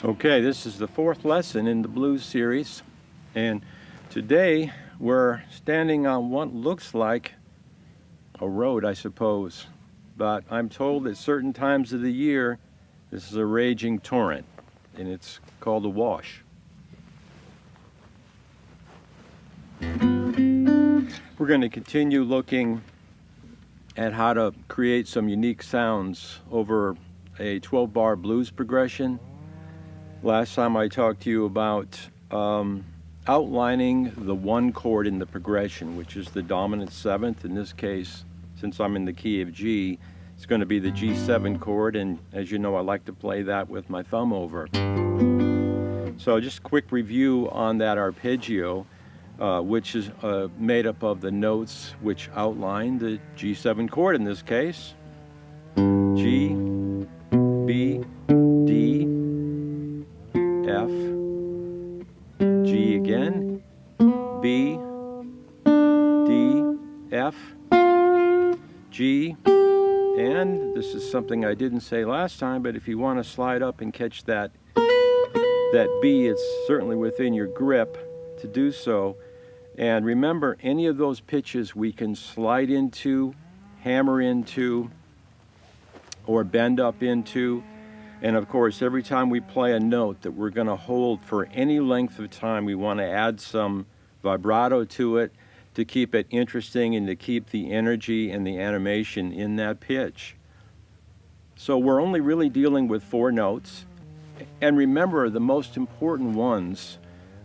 Okay, this is the fourth lesson in the blues series, and today we're standing on what looks like a road, I suppose, but I'm told at certain times of the year this is a raging torrent, and it's called a wash. We're going to continue looking at how to create some unique sounds over a 12-bar blues progression. Last time I talked to you about outlining the one chord in the progression, which is the dominant seventh. In this case, since I'm in the key of G, it's going to be the G7 chord, and as you know, I like to play that with my thumb over. So just a quick review on that arpeggio, which is made up of the notes which outline the G7 chord in this case. G, B, D, F, G again, B, D, F, G, and this is something I didn't say last time, but if you want to slide up and catch that B, it's certainly within your grip to do so. And remember, any of those pitches we can slide into, hammer into, or bend up into. And of course, every time we play a note that we're going to hold for any length of time, we want to add some vibrato to it to keep it interesting and to keep the energy and the animation in that pitch. So we're only really dealing with 4 notes. And remember, the most important ones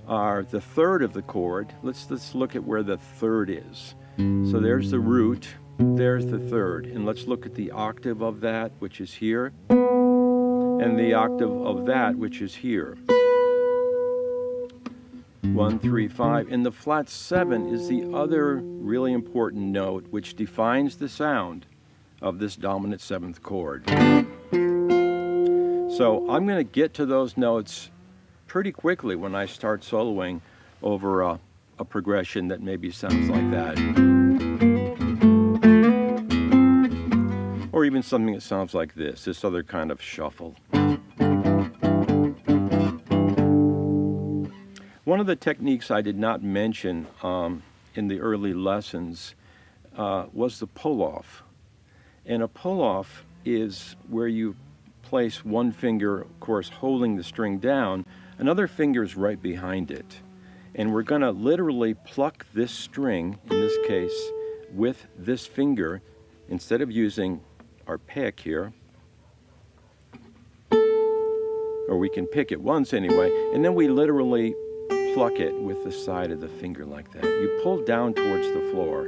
are the third of the chord. Let's look at where the third is. So there's the root, there's the third. And let's look at the octave of that, which is here, and the octave of that, which is here. 1, 3, 5. And the flat 7 is the other really important note which defines the sound of this dominant 7th chord. So I'm going to get to those notes pretty quickly when I start soloing over a progression that maybe sounds like that. Or even something that sounds like this other kind of shuffle. One of the techniques I did not mention in the early lessons was the pull-off. And a pull-off is where you place one finger, of course, holding the string down, another finger is right behind it. And we're going to literally pluck this string, in this case, with this finger, instead of using our pick here, or we can pick it once anyway, and then we literally pluck it with the side of the finger like that. You pull down towards the floor.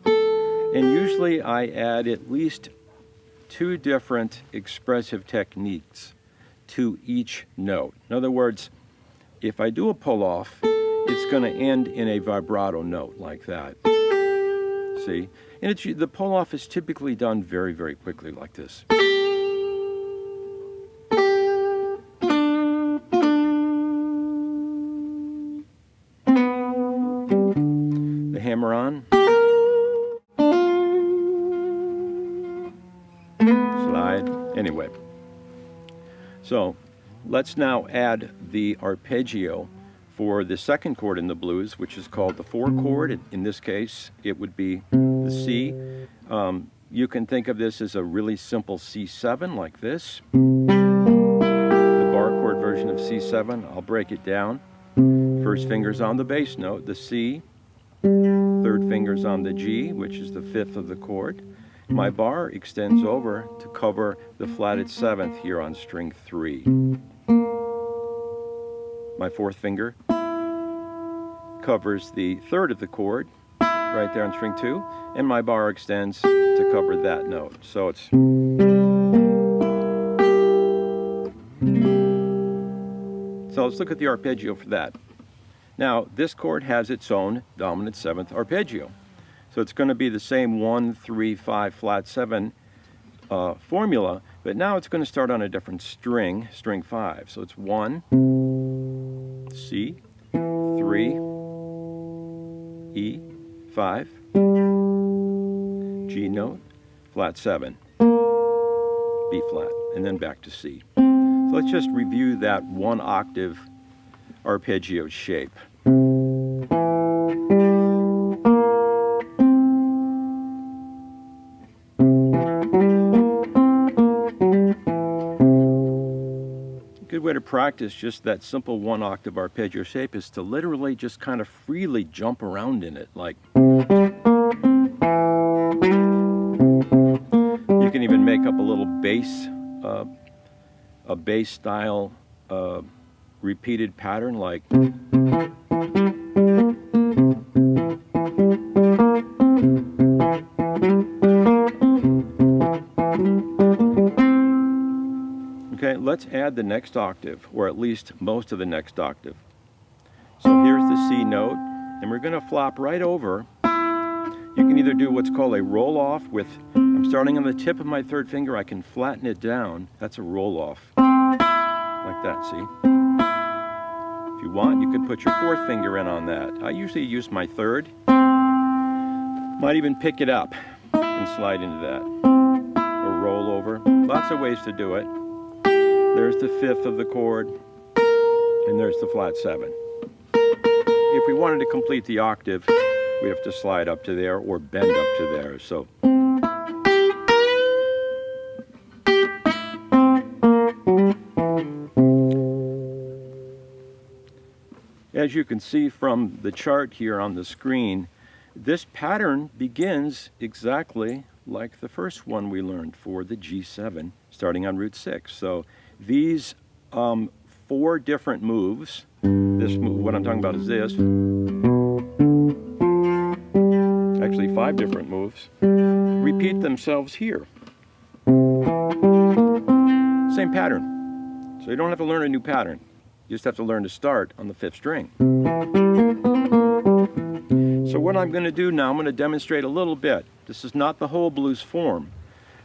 And usually I add at least 2 different expressive techniques to each note. In other words, if I do a pull-off, it's going to end in a vibrato note like that. See? And the pull-off is typically done very, very quickly like this. The hammer-on. Slide. Anyway. So let's now add the arpeggio for the second chord in the blues, which is called the 4 chord. In this case, it would be the C. You can think of this as a really simple C7 like this. The bar chord version of C7. I'll break it down. First finger's on the bass note, the C. Third finger's on the G, which is the 5th of the chord. My bar extends over to cover the flatted 7th here on string 3. My 4th finger covers the 3rd of the chord right there on string 2, and my bar extends to cover that note. So it's let's look at the arpeggio for that. Now this chord has its own dominant 7th arpeggio. So it's going to be the same 1, 3, 5 flat 7 formula, but now it's going to start on a different string, string 5. So it's 1, C, 3, E, 5, G note, flat 7, B flat, and then back to C. So let's just review that one octave arpeggio shape. Good way to practice just that simple one octave arpeggio shape is to literally just kind of freely jump around in it. Like, you can even make up a little bass, a bass style repeated pattern like. Okay, let's add the next octave, or at least most of the next octave. So here's the C note, and we're going to flop right over. You can either do what's called a roll-off with, I'm starting on the tip of my third finger, I can flatten it down. That's a roll-off, like that, see? If you want, you could put your fourth finger in on that. I usually use my third. Might even pick it up and slide into that, or roll over. Lots of ways to do it. There's the fifth of the chord, and there's the flat 7. If we wanted to complete the octave, we have to slide up to there or bend up to there. So as you can see from the chart here on the screen, this pattern begins exactly like the first one we learned for the G7, starting on root 6. So these 4 different moves, this move, what I'm talking about is this, actually 5 different moves, repeat themselves here. Same pattern. So you don't have to learn a new pattern. You just have to learn to start on the 5th string. So what I'm going to do now, I'm going to demonstrate a little bit. This is not the whole blues form,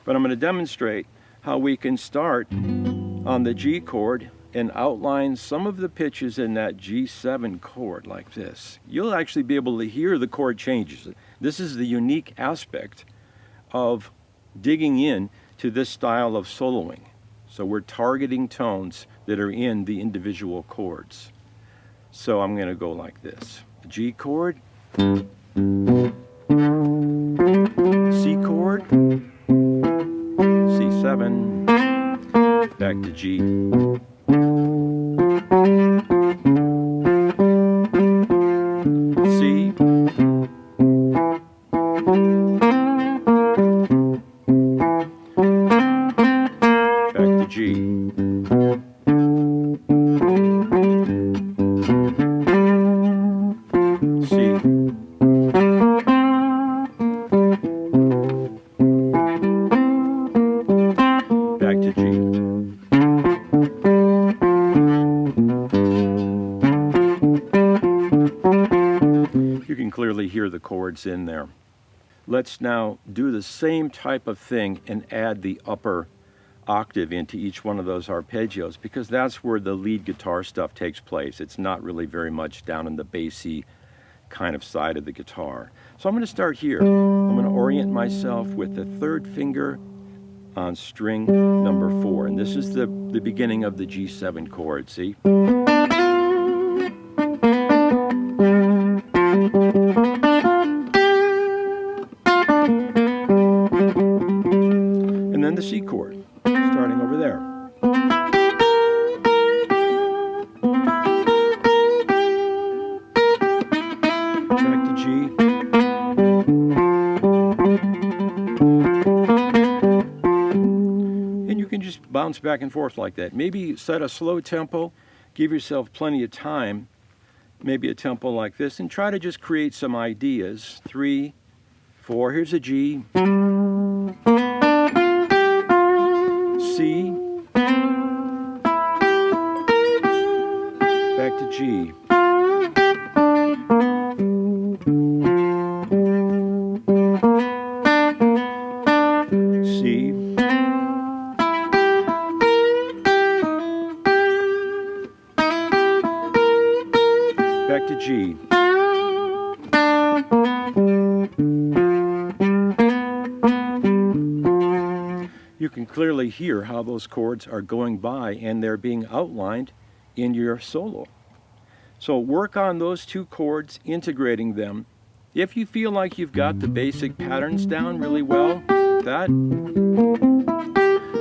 but I'm going to demonstrate how we can start on the G chord and outline some of the pitches in that G7 chord like this. You'll actually be able to hear the chord changes. This is the unique aspect of digging in to this style of soloing. So we're targeting tones that are in the individual chords. So I'm going to go like this. G chord, C chord, C7, back to G. C, back to G. C, back to G. You can clearly hear the chords in there. Let's now do the same type of thing and add the upper octave into each one of those arpeggios, because that's where the lead guitar stuff takes place. It's not really very much down in the bassy kind of side of the guitar. So I'm going to start here. I'm going to orient myself with the 3rd finger on string number 4, and this is the beginning of the G7 chord, see? And then the C chord, starting over there. Back to G. And you can just bounce back and forth like that. Maybe set a slow tempo, give yourself plenty of time, maybe a tempo like this, and try to just create some ideas. 3, 4, here's a G. C, back to G. C, back to G. You can clearly hear how those chords are going by and they're being outlined in your solo. So work on those two chords, integrating them. If you feel like you've got the basic patterns down really well,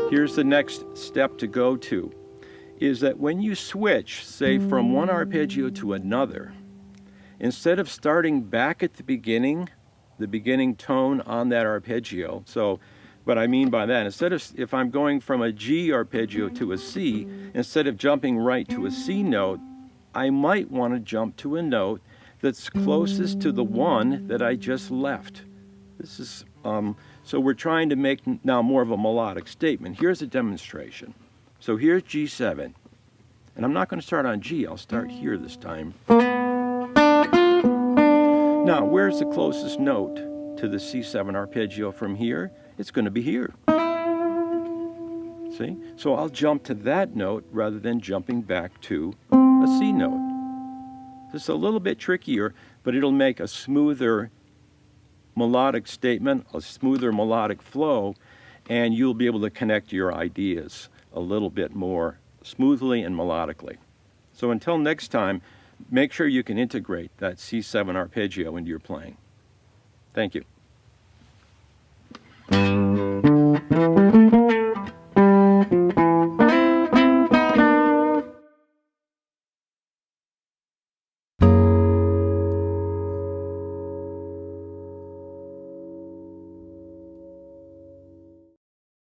here's the next step to go to, is that when you switch, say from one arpeggio to another, instead of starting back at the beginning tone on that arpeggio, so what I mean by that, instead of, if I'm going from a G arpeggio to a C, instead of jumping right to a C note, I might want to jump to a note that's closest to the one that I just left. This is, so we're trying to make now more of a melodic statement. Here's a demonstration. So here's G7, and I'm not going to start on G, I'll start here this time. Now, where's the closest note to the C7 arpeggio from here? It's going to be here. See? So I'll jump to that note rather than jumping back to a C note. This is a little bit trickier, but it'll make a smoother melodic statement, a smoother melodic flow, and you'll be able to connect your ideas a little bit more smoothly and melodically. So until next time, make sure you can integrate that C7 arpeggio into your playing. Thank you.